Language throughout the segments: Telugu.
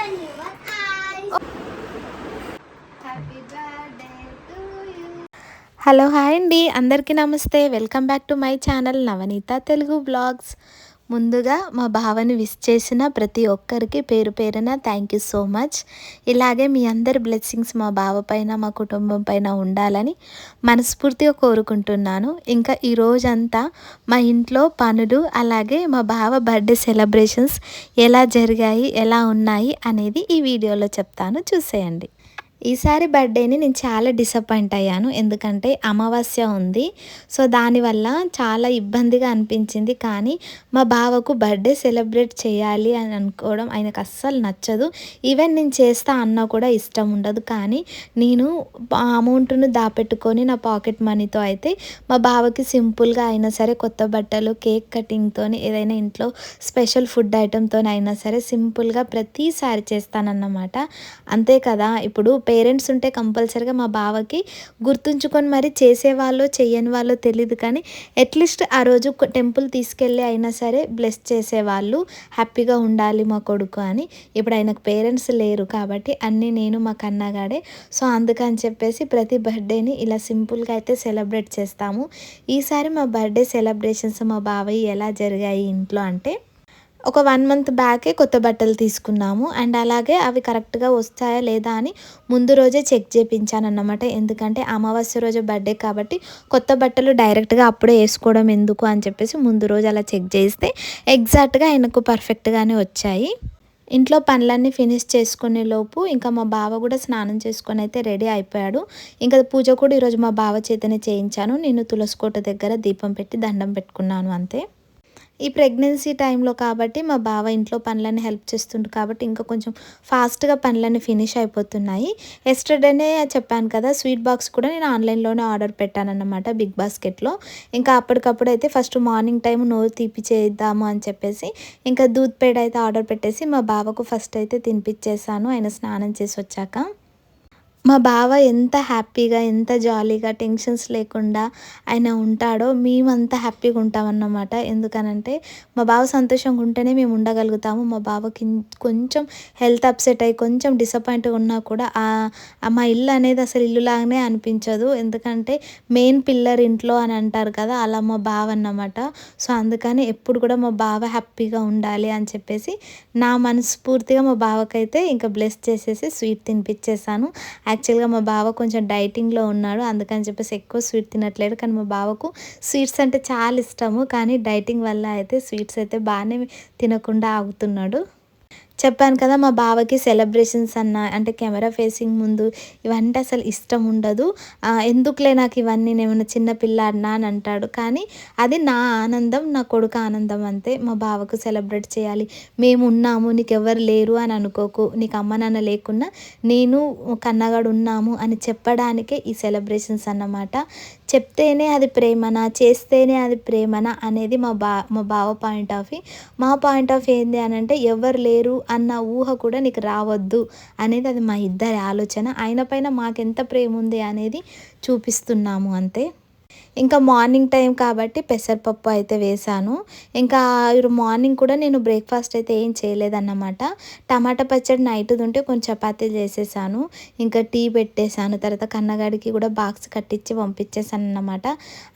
open your eyes. Happy birthday to you. Hello hi అండి, అందరికీ నమస్తే. Welcome back to my channel Navaneetha Telugu blogs. ముందుగా మా బావని విష్ చేసిన ప్రతి ఒక్కరికి పేరు పేరున థ్యాంక్ యూ సో మచ్. ఇలాగే మీ అందరి బ్లెస్సింగ్స్ మా బావ పైన మా కుటుంబం పైన ఉండాలని మనస్ఫూర్తిగా కోరుకుంటున్నాను. ఇంకా ఈ రోజంతా మా ఇంట్లో పనులు, అలాగే మా బావ బర్త్డే సెలబ్రేషన్స్ ఎలా జరిగాయి, ఎలా ఉన్నాయి అనేది ఈ వీడియోలో చెప్తాను, చూసేయండి. ఈసారి బర్త్డేని నేను చాలా డిసప్పాయింట్ అయ్యాను, ఎందుకంటే అమావాస్య ఉంది. సో దానివల్ల చాలా ఇబ్బందిగా అనిపించింది. కానీ మా బావకు బర్త్డే సెలబ్రేట్ చేయాలి అని అనుకోవడం ఆయనకు అస్సలు నచ్చదు. ఈవెన్ నేను చేస్తా అన్నా కూడా ఇష్టం ఉండదు. కానీ నేను అమౌంట్ను దాపెట్టుకొని నా పాకెట్ మనీతో అయితే మా బావకి సింపుల్గా అయినా సరే, కొత్త బట్టలు, కేక్ కటింగ్తో, ఏదైనా ఇంట్లో స్పెషల్ ఫుడ్ ఐటెంతో అయినా సరే సింపుల్గా ప్రతిసారి చేస్తానన్నమాట. అంతే కదా, ఇప్పుడు పేరెంట్స్ ఉంటే కంపల్సరీగా మా బావకి గుర్తుంచుకొని మరి చేసేవాళ్ళు చెయ్యని వాళ్ళు తెలియదు, కానీ అట్లీస్ట్ ఆ రోజు టెంపుల్ తీసుకెళ్ళి అయినా సరే బ్లెస్ చేసేవాళ్ళు, హ్యాపీగా ఉండాలి మా కొడుకు అని. ఇప్పుడు ఆయనకు పేరెంట్స్ లేరు కాబట్టి అన్నీ నేను మా కన్నగాడే. సో అందుకని చెప్పేసి ప్రతి బర్త్డేని ఇలా సింపుల్గా అయితే సెలబ్రేట్ చేస్తాము. ఈసారి మా బర్త్డే సెలబ్రేషన్స్ మా బావయ్య ఎలా జరిగాయి ఇంట్లో అంటే, ఒక 1 మంత్ బ్యాకే కొత్త బట్టలు తీసుకున్నాము. అండ్ అలాగే అవి కరెక్ట్గా వస్తాయా లేదా అని ముందు రోజే చెక్ చేయించానన్నమాట. ఎందుకంటే అమావాస్య రోజు బర్త్డే కాబట్టి కొత్త బట్టలు డైరెక్ట్గా అప్పుడే వేసుకోవడం ఎందుకు అని చెప్పేసి ముందు రోజు అలా చెక్ చేస్తే ఎగ్జాక్ట్గా ఆయనకు పర్ఫెక్ట్గానే వచ్చాయి. ఇంట్లో పనులన్నీ ఫినిష్ చేసుకునే లోపు ఇంకా మా బావ కూడా స్నానం చేసుకొని అయితే రెడీ అయిపోయాడు. ఇంకా పూజ కూడా ఈరోజు మా బావ చేతనే చేయించాను. నేను తులసి కోట దగ్గర దీపం పెట్టి దండం పెట్టుకున్నాను అంతే. ఈ ప్రెగ్నెన్సీ టైంలో కాబట్టి మా బావ ఇంట్లో పనులన్నీ హెల్ప్ చేస్తుండు కాబట్టి ఇంకా కొంచెం ఫాస్ట్గా పనులన్నీ ఫినిష్ అయిపోతున్నాయి. ఎస్టర్డేనే చెప్పాను కదా, స్వీట్ బాక్స్ కూడా నేను ఆన్లైన్లోనే ఆర్డర్ పెట్టానన్నమాట బిగ్ బాస్కెట్లో. ఇంకా అప్పటికప్పుడు అయితే ఫస్ట్ మార్నింగ్ టైం నోరు తీపి చేద్దాము అని చెప్పేసి ఇంకా దూద్ పేడ అయితే ఆర్డర్ పెట్టేసి మా బావకు ఫస్ట్ అయితే తినిపించేసాను ఆయన స్నానం చేసి వచ్చాక. మా బావ ఎంత హ్యాపీగా, ఎంత జాలీగా, టెన్షన్స్ లేకుండా ఆయన ఉంటాడో మేమంతా హ్యాపీగా ఉంటామన్నమాట. ఎందుకనంటే మా బావ సంతోషంగా ఉంటేనే మేము ఉండగలుగుతాము. మా బావకి కొంచెం హెల్త్ అప్సెట్ అయ్యి కొంచెం డిసప్పాయింట్గా ఉన్నా కూడా మా ఇల్లు అనేది అసలు ఇల్లులాగానే అనిపించదు. ఎందుకంటే మెయిన్ పిల్లర్ ఇంట్లో అని అంటారు కదా, అలా మా బావ అన్నమాట. సో అందుకని ఎప్పుడు కూడా మా బావ హ్యాపీగా ఉండాలి అని చెప్పేసి నా మనస్ఫూర్తిగా మా బావకైతే ఇంకా బ్లెస్ చేసేసి స్వీట్ తినిపించేసాను. యాక్చువల్గా మా బావ కొంచెం డైటింగ్లో ఉన్నాడు, అందుకని చెప్పేసి ఎక్కువ స్వీట్ తినట్లేడు. కానీ మా బావకు స్వీట్స్ అంటే చాలా ఇష్టము, కానీ డైటింగ్ వల్ల అయితే స్వీట్స్ అయితే బాగానే తినకుండా ఆగుతున్నాడు. చెప్పాను కదా, మా బావకి సెలబ్రేషన్స్ అంటే కెమెరా ఫేసింగ్ ముందు ఇవంటే అసలు ఇష్టం ఉండదు. ఎందుకులే నాకు ఇవన్నీ, నేను చిన్న పిల్లాడినా అని అంటాడు. కానీ అది నా ఆనందం, నా కొడుకు ఆనందం అంతే. మా బావకు సెలబ్రేట్ చేయాలి, మేము ఉన్నాము, నీకు ఎవరు లేరు అని అనుకోకు, నీకు అమ్మ నాన్న లేకున్నా నేను కన్నగాడు ఉన్నాము అని చెప్పడానికే ఈ సెలబ్రేషన్స్ అన్నమాట. చెప్తేనే అది ప్రేమనా, చేస్తేనే అది ప్రేమనా అనేది మా బావ పాయింట్ ఆఫ్ వ్యూ. మా పాయింట్ ఆఫ్ ఏంది అని అంటే, ఎవరు లేరు అన్న ఊహ కూడా నీకు రావద్దు అనేది అది మా ఇద్దరి ఆలోచన. ఆయన పైన మాకెంత ప్రేమ ఉంది అనేది చూపిస్తున్నాము అంతే. ఇంకా మార్నింగ్ టైం కాబట్టి పెసరపప్పు అయితే వేశాను. ఇంకా మార్నింగ్ కూడా నేను బ్రేక్ఫాస్ట్ అయితే ఏం చేయలేదన్నమాట. టమాటా పచ్చడి నైట్ది ఉంటే కొంచెం చపాతీలు చేసేసాను. ఇంకా టీ పెట్టేశాను. తర్వాత కన్నగాడికి కూడా బాక్స్ కట్టించి పంపించేసాను అన్నమాట.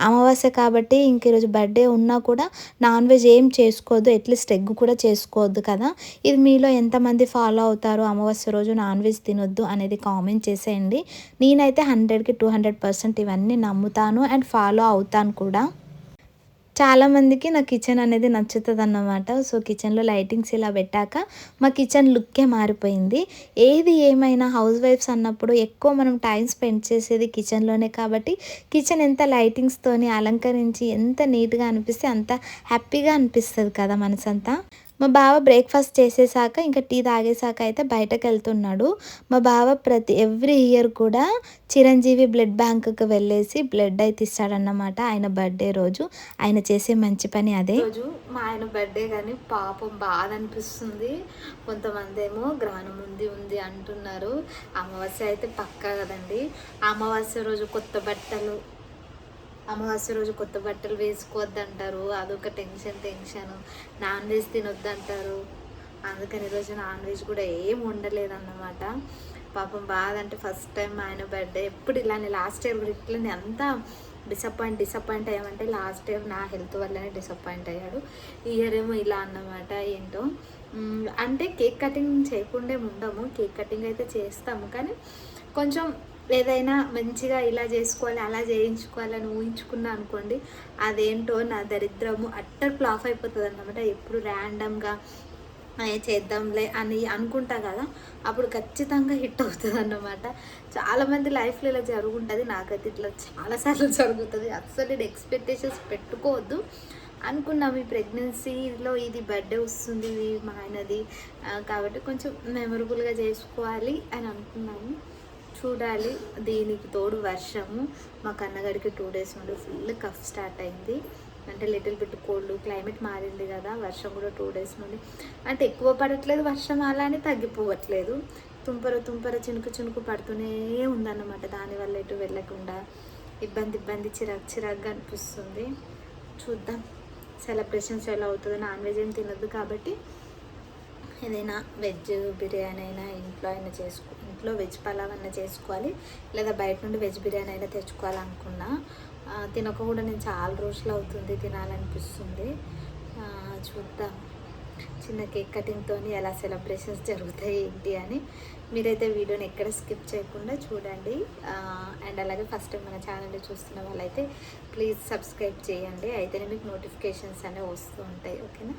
అమావాస్య కాబట్టి ఇంక ఈరోజు బర్త్డే ఉన్నా కూడా నాన్ వెజ్ ఏం చేసుకోవద్దు, అట్లీస్ట్ ఎగ్ కూడా చేసుకోవద్దు కదా. ఇది మీలో ఎంతమంది ఫాలో అవుతారో అమావాస్య రోజు నాన్ వెజ్ తినొద్దు అనేది కామెంట్ చేసేయండి. నేనైతే 100కి 200% ఇవన్నీ నమ్ముతాను అండ్ ఫాలో అవుతాను కూడా. చాలామందికి నా కిచెన్ అనేది నచ్చుతుంది అన్నమాట. సో కిచెన్లో లైటింగ్స్ ఇలా పెట్టాక మా కిచెన్ లుక్కే మారిపోయింది. ఏది ఏమైనా హౌస్ వైఫ్స్ అన్నప్పుడు ఎక్కువ మనం టైం స్పెండ్ చేసేది కిచెన్లోనే కాబట్టి కిచెన్ ఎంత లైటింగ్స్తోని అలంకరించి ఎంత నీట్గా అనిపిస్తే అంత హ్యాపీగా అనిపిస్తుంది కదా మనసంతా. మా బావ బ్రేక్ఫాస్ట్ చేసేసాక ఇంకా టీ తాగేసాక అయితే బయటకు వెళ్తున్నాడు. మా బావ ఎవ్రీ ఇయర్ కూడా చిరంజీవి బ్లడ్ బ్యాంకుకి వెళ్ళేసి బ్లడ్ అయితే ఇస్తాడన్నమాట ఆయన బర్త్డే రోజు. ఆయన చేసే మంచి పని అదే. రోజు మా ఆయన బర్త్డే కానీ పాపం బాధ అనిపిస్తుంది. కొంతమంది ఏమో గ్రహణం ఉంది అంటున్నారు. అమావాస్య అయితే పక్కా కదండి. అమావాస్య రోజు అమావాస్య రోజు కొత్త బట్టలు వేసుకోవద్దంటారు, అదొక టెన్షన్. Non veg తినొద్దంటారు. అందుకని ఈరోజు నాన్ వెజ్ కూడా ఏం వండలేదన్నమాట. పాపం బాధ అంటే ఫస్ట్ టైం ఆయన బర్త్డే ఎప్పుడు ఇలానే, లాస్ట్ ఇయర్ కూడా ఇట్లనే అంతా డిసప్పాయింట్ అయ్యామంటే లాస్ట్ ఇయర్ నా హెల్త్ వల్లనే డిసప్పాయింట్ అయ్యాడు. ఈ ఇయర్ ఏమో ఇలా అన్నమాట. ఏంటో అంటే కేక్ కటింగ్ చేయకుండా ఉండము, కేక్ కటింగ్ అయితే చేస్తాము, కానీ కొంచెం ఏదైనా మంచిగా ఇలా చేసుకోవాలి అలా చేయించుకోవాలని ఊహించుకున్నా అనుకోండి, అదేంటో నా దరిద్రము అట్టర్ ఫ్లాప్ అయిపోతుంది అన్నమాట. ఎప్పుడు ర్యాండమ్గా చేద్దాంలే అని అనుకుంటా కదా, అప్పుడు ఖచ్చితంగా హిట్ అవుతుంది అన్నమాట. చాలామంది లైఫ్లో ఇలా జరుగుంటుంది, నాకైతే ఇట్లా చాలాసార్లు జరుగుతుంది. అస్సలు నేను ఎక్స్పెక్టేషన్స్ పెట్టుకోవద్దు. అనుకున్నాము ఈ ప్రెగ్నెన్సీలో ఇది బర్త్డే వస్తుంది మా ఆయనది కాబట్టి కొంచెం మెమరబుల్గా చేసుకోవాలి అని అనుకున్నాము. చూడాలి. దీనికి తోడు వర్షము, మా కన్నగడికి 2 days నుండి ఫుల్ కఫ్ స్టార్ట్ అయింది. అంటే లిటిల్ బిట్ కోల్డ్, క్లైమేట్ మారింది కదా, వర్షం కూడా 2 days నుండి అంటే ఎక్కువ పడట్లేదు వర్షం, అలానే తగ్గిపోవట్లేదు. తుంపర చినుకు పడుతూనే ఉందన్నమాట. దానివల్ల ఎటు వెళ్ళకుండా ఇబ్బంది చిరాగ్గా అనిపిస్తుంది. చూద్దాం సెలబ్రేషన్స్ ఎలా అవుతుందో. నాన్ వెజ్ ఏం తినద్దు కాబట్టి ఏదైనా వెజ్ బిర్యానీ అయినా ఇంట్లో వెజ్ పలావ్ అయినా చేసుకోవాలి, లేదా బయట నుండి వెజ్ బిర్యానీ అయినా తెచ్చుకోవాలనుకున్నా. తినక కూడా నేను చాలా రోజులు అవుతుంది, తినాలనిపిస్తుంది. చూద్దాం చిన్న కేక్ కటింగ్తో ఎలా సెలబ్రేషన్స్ జరుగుతాయి ఏంటి అని. మీరైతే వీడియోని ఎక్కడ స్కిప్ చేయకుండా చూడండి. అండ్ అలాగే ఫస్ట్ టైం మన ఛానల్ని చూస్తున్న వాళ్ళైతే ప్లీజ్ సబ్స్క్రైబ్ చేయండి, అయితేనే మీకు నోటిఫికేషన్స్ అనేవి వస్తూ ఉంటాయి. ఓకేనా.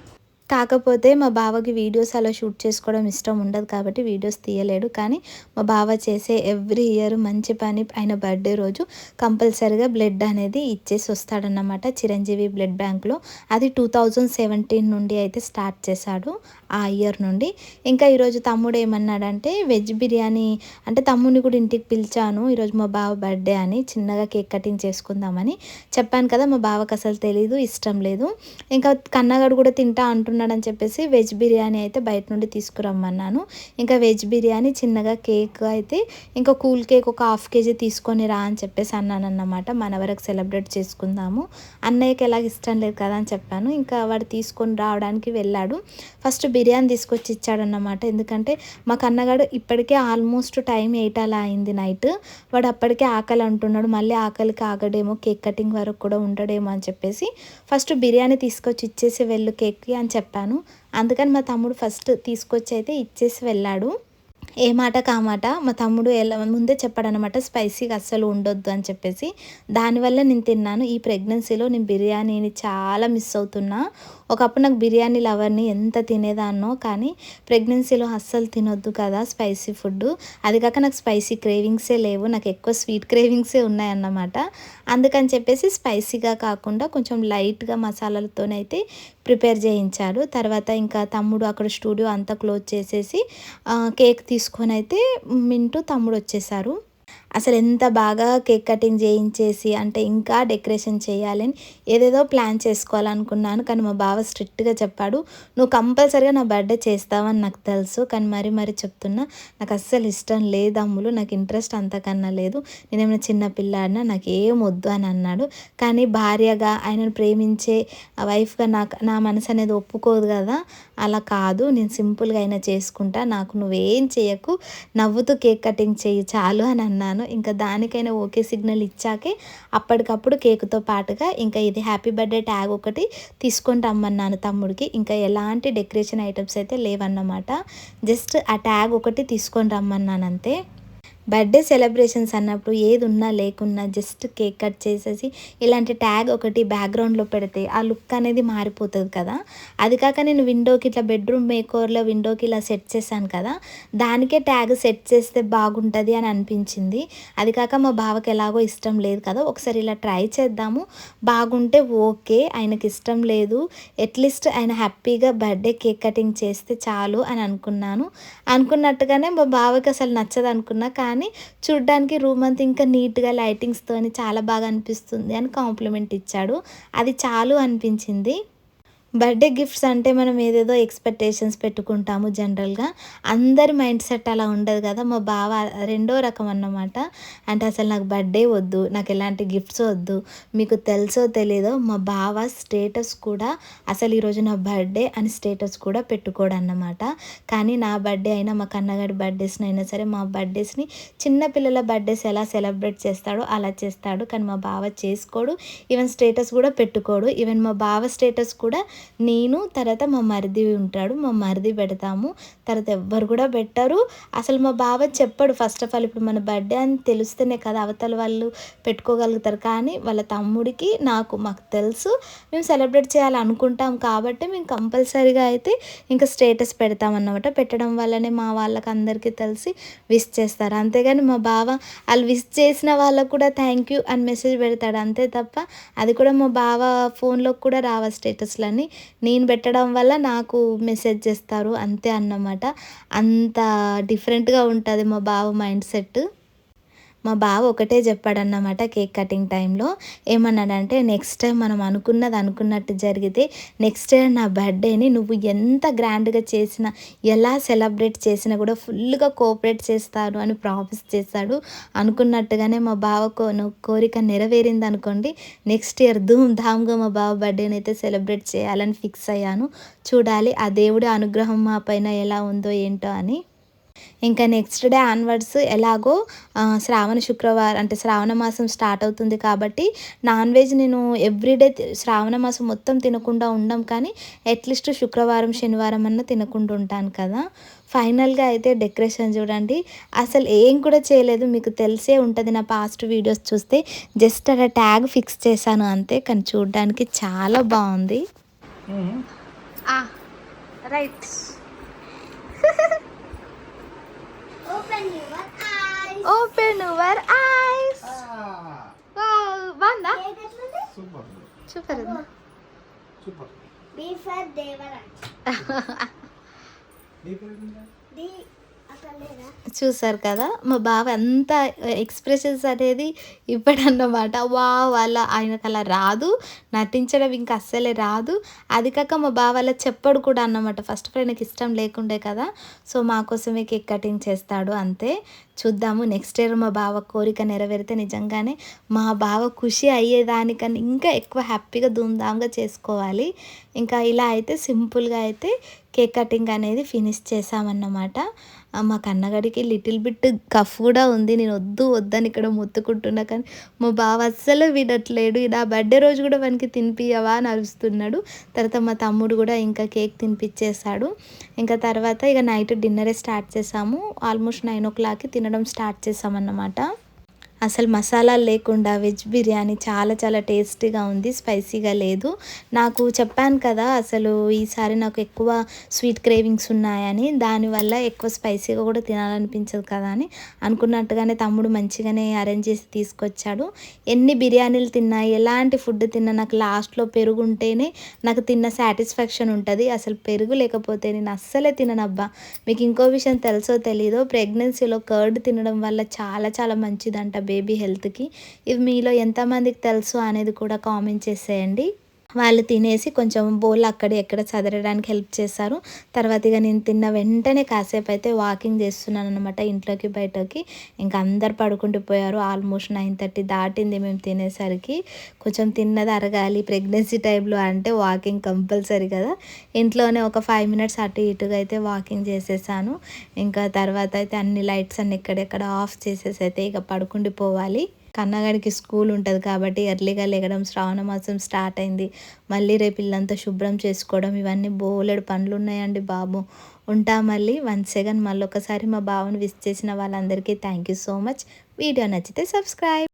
కాకపోతే మా బావకి వీడియోస్ అలా షూట్ చేసుకోవడం ఇష్టం ఉండదు కాబట్టి వీడియోస్ తీయలేడు. కానీ మా బావ చేసే ఎవ్రీ ఇయర్ మంచి పని, ఆయన బర్త్డే రోజు కంపల్సరీగా బ్లడ్ అనేది ఇచ్చేసి వస్తాడన్నమాట చిరంజీవి బ్లడ్ బ్యాంక్లో. అది 2017 నుండి అయితే స్టార్ట్ చేశాడు, ఆ ఇయర్ నుండి. ఇంకా ఈరోజు తమ్ముడు ఏమన్నాడంటే వెజ్ బిర్యానీ అంటే తమ్ముడిని కూడా ఇంటికి పిలిచాను, ఈరోజు మా బావ బర్త్డే అని చిన్నగా కేక్ కటింగ్ చేసుకుందామని చెప్పాను కదా. మా బావకు అసలు తెలీదు, ఇష్టం లేదు. ఇంకా కన్నగాడు కూడా తింటా అంటున్నాడని చెప్పేసి వెజ్ బిర్యానీ అయితే బయట నుండి తీసుకురమ్మన్నాను. ఇంకా వెజ్ బిర్యానీ, చిన్నగా కేక్ అయితే ఇంకా కూల్ కేక్ ఒక 1/2 kg తీసుకొని రా అని చెప్పేసి అన్నాను అన్నమాట. మన వరకు సెలబ్రేట్ చేసుకుందాము, అన్నయ్యకి ఎలాగ ఇష్టం లేదు కదా అని చెప్పాను. ఇంకా వాడు తీసుకొని రావడానికి వెళ్ళాడు. ఫస్ట్ బిర్యానీ తీసుకొచ్చి ఇచ్చాడన్నమాట. ఎందుకంటే మా కన్నగాడు ఇప్పటికే ఆల్మోస్ట్ టైం 8 అలా అయింది నైట్. వాడు అప్పటికే ఆకలి అంటున్నాడు, మళ్ళీ ఆకలికి ఆగడేమో, కేక్ కటింగ్ వరకు కూడా ఉండడేమో అని చెప్పేసి ఫస్ట్ బిర్యానీ తీసుకొచ్చి ఇచ్చేసి వెళ్ళు కేక్కి అని చెప్పాను. అందుకని మా తమ్ముడు ఫస్ట్ తీసుకొచ్చి అయితే ఇచ్చేసి వెళ్ళాడు. ఏ మాట కామాట మా తమ్ముడు ముందే చెప్పాడనమాట, స్పైసీగా అస్సలు ఉండొద్దు అని చెప్పేసి. దానివల్ల నేను తిన్నాను. ఈ ప్రెగ్నెన్సీలో నేను బిర్యానీని చాలా మిస్ అవుతున్నా. ఒకప్పుడు నాకు బిర్యానీ లవర్ని, ఎంత తినేదాన్నో, కానీ ప్రెగ్నెన్సీలో అస్సలు తినొద్దు కదా స్పైసీ ఫుడ్. అది కాక నాకు స్పైసీ క్రేవింగ్సే లేవు, నాకు ఎక్కువ స్వీట్ క్రేవింగ్సే ఉన్నాయన్నమాట. అందుకని చెప్పేసి స్పైసీగా కాకుండా కొంచెం లైట్గా మసాలాలతోనైతే ప్రిపేర్ చేయించాడు. తర్వాత ఇంకా తమ్ముడు అక్కడ స్టూడియో అంతా క్లోజ్ చేసేసి కేక్ తీసుకొని అయితే మింటూ తమ్ముడు వచ్చేసారు. అసలు ఎంత బాగా కేక్ కటింగ్ చేయించేసి, అంటే ఇంకా డెకరేషన్ చేయాలని ఏదేదో ప్లాన్ చేసుకోవాలనుకున్నాను. కానీ మా బావ స్ట్రిక్ట్గా చెప్పాడు, నువ్వు కంపల్సరీగా నా బర్త్డే చేస్తావని నాకు తెలుసు, కానీ మరీ చెప్తున్నా, నాకు అస్సలు ఇష్టం లేదు అమ్ములు, నాకు ఇంట్రెస్ట్ అంతకన్నా లేదు, నేనేమైనా చిన్న పిల్లాడినా, నాకు ఏం వద్దు అని అన్నాడు. కానీ భార్యగా, ఆయనను ప్రేమించే వైఫ్గా నా మనసు అనేది ఒప్పుకోదు కదా. అలా కాదు, నేను సింపుల్గా అయినా చేసుకుంటా, నాకు నువ్వేం చేయకు, నవ్వుతూ కేక్ కటింగ్ చెయ్యి చాలు అని అన్నాను. ఇంకా దానికైనా ఓకే సిగ్నల్ ఇచ్చాకే అప్పటికప్పుడు కేకుతో పాటుగా ఇంకా ఇది హ్యాపీ బర్త్డే ట్యాగ్ ఒకటి తీసుకొని రమ్మన్నాను తమ్ముడికి. ఇంకా ఎలాంటి డెకరేషన్ ఐటమ్స్ అయితే లేవన్నమాట, జస్ట్ ఆ ట్యాగ్ ఒకటి తీసుకొని రమ్మన్నాను అంతే. బర్త్డే సెలబ్రేషన్స్ అన్నప్పుడు ఏది ఉన్నా లేకున్నా జస్ట్ కేక్ కట్ చేసేసి ఇలాంటి ట్యాగ్ ఒకటి బ్యాక్గ్రౌండ్లో పెడితే ఆ లుక్ అనేది మారిపోతుంది కదా. అది కాక నేను విండోకి ఇట్లా బెడ్రూమ్ మేకోర్లో విండోకి ఇలా సెట్ చేశాను కదా, దానికే ట్యాగ్ సెట్ చేస్తే బాగుంటుంది అని అనిపించింది. అది కాక మా బావకి ఎలాగో ఇష్టం లేదు కదా, ఒకసారి ఇలా ట్రై చేద్దాము, బాగుంటే ఓకే, ఆయనకి ఇష్టం లేదు, అట్లీస్ట్ ఆయన హ్యాపీగా బర్త్డే కేక్ కటింగ్ చేస్తే చాలు అని అనుకున్నట్టుగానే మా బావకి అసలు నచ్చదు అనుకున్నా. కానీ చూడ్డానికి రూమ్ అంతా ఇంకా నీట్గా లైటింగ్స్తో చాలా బాగా అనిపిస్తుంది అని కాంప్లిమెంట్ ఇచ్చాడు. అది చాలు అనిపించింది. బర్త్డే గిఫ్ట్స్ అంటే మనం ఏదేదో ఎక్స్పెక్టేషన్స్ పెట్టుకుంటాము జనరల్గా. అందరి మైండ్ సెట్ అలా ఉండదు కదా. మా బావ రెండో రకం అన్నమాట. అంటే అసలు నాకు బర్త్డే వద్దు, నాకు ఎలాంటి గిఫ్ట్స్ వద్దు. మీకు తెలుసో తెలీదో మా బావ స్టేటస్ కూడా అసలు ఈరోజు నా బర్త్డే అని స్టేటస్ కూడా పెట్టుకోడన్నమాట. కానీ నా బర్త్డే అయినా మా కన్నగాడి బర్త్డేస్ని అయినా సరే, మా బర్త్డేస్ని చిన్నపిల్లల బర్త్డేస్ ఎలా సెలబ్రేట్ చేస్తాడో అలా చేస్తాడు. కానీ మా బావ చేసుకోడు. ఈవెన్ స్టేటస్ కూడా పెట్టుకోడు. ఈవెన్ మా బావ స్టేటస్ కూడా నేను తర్వాత మా మరిది ఉంటాడు, మా మరిది పెడతాము. తర్వాత ఎవ్వరు కూడా పెట్టరు. అసలు మా బావ చెప్పడు ఫస్ట్ ఆఫ్ ఆల్. ఇప్పుడు మన బర్త్డే అని తెలిస్తేనే కదా అవతల వాళ్ళు పెట్టుకోగలుగుతారు. కానీ వాళ్ళ తమ్ముడికి మాకు తెలుసు, మేము సెలబ్రేట్ చేయాలి అనుకుంటాం కాబట్టి మేము కంపల్సరీగా అయితే ఇంకా స్టేటస్ పెడతామన్నమాట. పెట్టడం వల్లనే మా వాళ్ళకి అందరికీ తెలిసి విష్ చేస్తారు. అంతేగాని మా బావ వాళ్ళు విష్ చేసిన వాళ్ళకు కూడా థ్యాంక్ యూ అని మెసేజ్ పెడతాడు అంతే తప్ప, అది కూడా మా బావ ఫోన్లోకి కూడా రావ స్టేటస్లని. నేను పెట్టడం వల్ల నాకు మెసేజ్ చేస్తారు అంతే అన్నమాట. అంత డిఫరెంట్గా ఉంటుంది మా బావ మైండ్ సెట్. మా బావ ఒకటే చెప్పాడన్నమాట కేక్ కటింగ్ టైంలో. ఏమన్నాడంటే, నెక్స్ట్ టైం మనం అనుకున్నది అనుకున్నట్టు జరిగితే నెక్స్ట్ టైం నా బర్త్డేని నువ్వు ఎంత గ్రాండ్గా చేసినా, ఎలా సెలబ్రేట్ చేసినా కూడా ఫుల్గా కోఆపరేట్ చేస్తాను అని ప్రామిస్ చేశాడు. అనుకున్నట్టుగానే మా బావ కోరిక నెరవేరింది అనుకోండి. నెక్స్ట్ ఇయర్ ధూమ్ ధామ్గా మా బావ బర్త్డేని అయితే సెలబ్రేట్ చేయాలని ఫిక్స్ అయ్యాను. చూడాలి ఆ దేవుడి అనుగ్రహం మా పైన ఎలా ఉందో ఏంటో అని. ఇంకా నెక్స్ట్ డే ఆన్వర్డ్స్ ఎలాగో శ్రావణ శుక్రవారం అంటే శ్రావణ మాసం స్టార్ట్ అవుతుంది కాబట్టి నాన్ వెజ్ నేను ఎవ్రీడే శ్రావణ మాసం మొత్తం తినకుండా ఉండం, కానీ అట్లీస్ట్ శుక్రవారం శనివారం అన్న తినకుండా ఉంటాను కదా. ఫైనల్గా అయితే డెకరేషన్ చూడండి, అసలు ఏం కూడా చేయలేదు. మీకు తెలిసే ఉంటుంది నా పాస్ట్ వీడియోస్ చూస్తే. జస్ట్ అలా ట్యాగ్ ఫిక్స్ చేశాను అంతే, కానీ చూడడానికి చాలా బాగుంది. రైట్. Open your eyes. బాగుందా? Super super super. B for Devaraj. D అసలేనా? చూసారు కదా మా బావ అంత ఎక్స్ప్రెషన్స్ అనేది ఇవ్వడన్నమాట. వాళ్ళ ఆయనకు అలా రాదు, నటించడం ఇంకా అస్సలే రాదు. అది కాక మా బావ అలా చెప్పడు కూడా అన్నమాట. ఫస్ట్ ఆఫ్ ఆల్ ఆయనకి ఇష్టం లేకుండే కదా, సో మా కోసమే కేక్ కటింగ్ చేస్తాడు అంతే. చూద్దాము నెక్స్ట్ ఇయర్ మా బావ కోరిక నెరవేరితే నిజంగానే మా బావ ఖుషి అయ్యేదానికన్నా ఇంకా ఎక్కువ హ్యాపీగా ధూమ్ధామ్గా చేసుకోవాలి. ఇంకా ఇలా అయితే సింపుల్గా అయితే కేక్ కటింగ్ అనేది ఫినిష్ చేసామన్నమాట. మా కన్నగడికి లిటిల్ బిట్ కఫ్ కూడా ఉంది. నేను వద్దని ఇక్కడ మొత్తుకుంటున్నా, కానీ మా బావ అస్సలు వినట్లేడు. నా బర్త్డే రోజు కూడా వానికి తినిపియవా అని అరుస్తున్నాడు. తర్వాత మా తమ్ముడు కూడా ఇంకా కేక్ తినిపించేశాడు. ఇంకా తర్వాత ఇక నైట్ డిన్నరే స్టార్ట్ చేసాము. ఆల్మోస్ట్ 9 o'clockకి తినడం స్టార్ట్ చేసామన్నమాట. అసలు మసాలా లేకుండా వెజ్ బిర్యానీ చాలా చాలా టేస్టీగా ఉంది, స్పైసీగా లేదు. నాకు చెప్పాను కదా అసలు ఈసారి నాకు ఎక్కువ స్వీట్ క్రేవింగ్స్ ఉన్నాయని, దానివల్ల ఎక్కువ స్పైసీగా కూడా తినాలనిపించదు కదా అని అనుకున్నట్టుగానే తమ్ముడు మంచిగానే అరేంజ్ చేసి తీసుకొచ్చాడు. ఎన్ని బిర్యానీలు తిన్నా, ఎలాంటి ఫుడ్ తిన్నా నాకు లాస్ట్లో పెరుగు ఉంటేనే నాకు తిన్న సాటిస్ఫాక్షన్ ఉంటుంది. అసలు పెరుగు లేకపోతే నేను అస్సలే తిననబ్బా. మీకు ఇంకో విషయం తెలుసో తెలీదో, ప్రెగ్నెన్సీలో కర్డ్ తినడం వల్ల చాలా చాలా మంచిదంట బేబీ హెల్త్కి. ఇవి మీలో ఎంతమందికి తెలుసు అనేది కూడా కామెంట్ చేసేయండి. వాళ్ళు తినేసి కొంచెం బౌల్ అక్కడ ఎక్కడ చదరడానికి హెల్ప్ చేశారు. తర్వాత ఇక నేను తిన్న వెంటనే కాసేపు అయితే వాకింగ్ చేస్తున్నాను అనమాట, ఇంట్లోకి బయటకి. ఇంకా అందరు పడుకుంటూ ఆల్మోస్ట్ 9:30 దాటింది మేము తినేసరికి. కొంచెం తిన్నది అరగాలి ప్రెగ్నెన్సీ టైంలో అంటే వాకింగ్ కంపల్సరీ కదా. ఇంట్లోనే ఒక 5 minutes అటు ఇటుగా అయితే వాకింగ్ చేసేసాను. ఇంకా తర్వాత అయితే అన్ని లైట్స్ అన్ని ఎక్కడెక్కడ ఆఫ్ చేసేసి అయితే ఇక పడుకుండిపోవాలి. కన్నగాడికి స్కూల్ ఉంటుంది కాబట్టి ఎర్లీగా లేగడం, శ్రావణ మాసం స్టార్ట్ అయింది. మళ్ళీ రేపు ఇల్లంతా శుభ్రం చేసుకోవడం, ఇవన్నీ బోలెడు పనులు ఉన్నాయండి బాబు. ఉంటా మళ్ళీ 1 second. మళ్ళీ ఒకసారి మా బావని విష్ చేసిన వాళ్ళందరికీ thank you so much. Video నచ్చితే సబ్స్క్రైబ్.